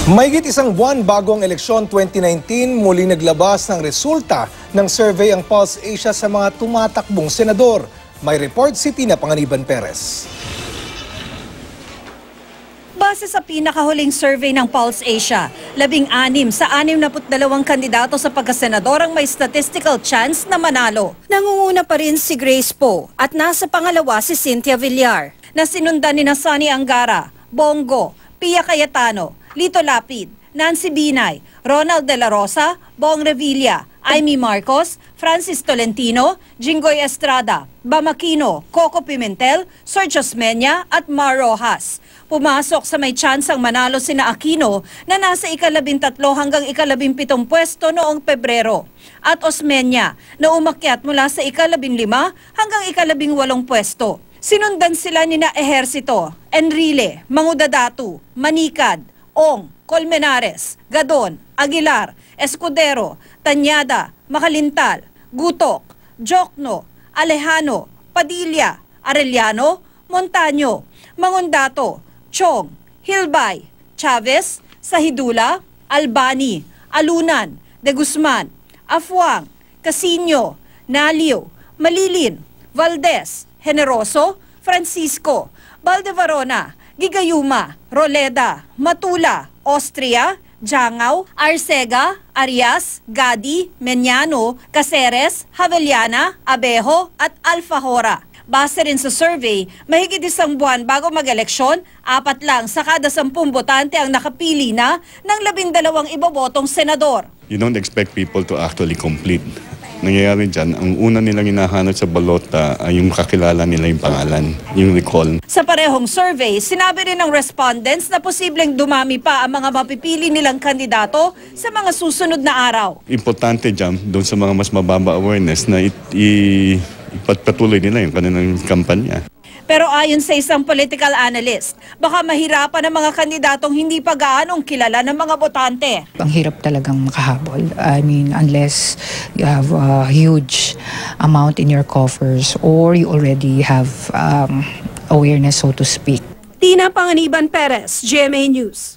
Mahigit isang buwan bago ang eleksyon 2019, muli naglabas ng resulta ng survey ang Pulse Asia sa mga tumatakbong senador. May report si Tina Panganiban Perez. Base sa pinakahuling survey ng Pulse Asia, 16 sa 62 kandidato sa pagkasenador ang may statistical chance na manalo. Nangunguna pa rin si Grace Poe at nasa pangalawa si Cynthia Villar, na sinundan ni Sunny Angara, Bongo, Pia Cayetano, Lito Lapid, Nancy Binay, Ronald De La Rosa, Bong Revilla, Amy Marcos, Francis Tolentino, Jinggoy Estrada, Bam Aquino, Coco Pimentel, Sergio Osmeña at Mar Rojas. Pumasok sa may tsansang manalo sina Aquino na nasa ika-13 hanggang ika-17 pwesto noong Pebrero at Osmeña na umakyat mula sa ika-15 hanggang ika-18 pwesto. Sinundan sila nina Ejercito, Enrile, Mangudadatu, Manicad, Ong, Colmenares, Gadon, Aguilar, Escudero, Tañada, Makalintal, Gutok, Jokno, Alejano, Padilla, Arellano, Montaño, Mangondato, Chong, Hilbay, Chavez, Sahidula, Albani, Alunan, De Guzman, Afuang, Casino, Naliw, Malilin, Valdez, Generoso, Francisco, Valdevarona, Gigayuma, Roleda, Matula, Austria, Jangao, Arcega, Arias, Gadi, Meñano, Caceres, Javellana, Abejo at Alfajora. Base rin sa survey, mahigit isang buwan bago mag-eleksyon, 4 lang sa kada 10 botante ang nakapili na ng 12 ibobotong senador. You don't expect people to actually complete. Nangyayari dyan, ang una nilang hinahanap sa balota ay yung kakilala nila yung pangalan, yung recall. Sa parehong survey, sinabi rin ng respondents na posibleng dumami pa ang mga mapipili nilang kandidato sa mga susunod na araw. Importante dyan, doon sa mga mas mababa awareness na ipagpatuloy nila yung kanilang kampanya. Pero ayon sa isang political analyst, baka mahirapan ang mga kandidatong hindi pa gaanong kilala ng mga botante. Ang hirap talagang makahabol. I mean, unless you have a huge amount in your coffers or you already have awareness, so to speak. Tina Panganiban Perez, GMA News.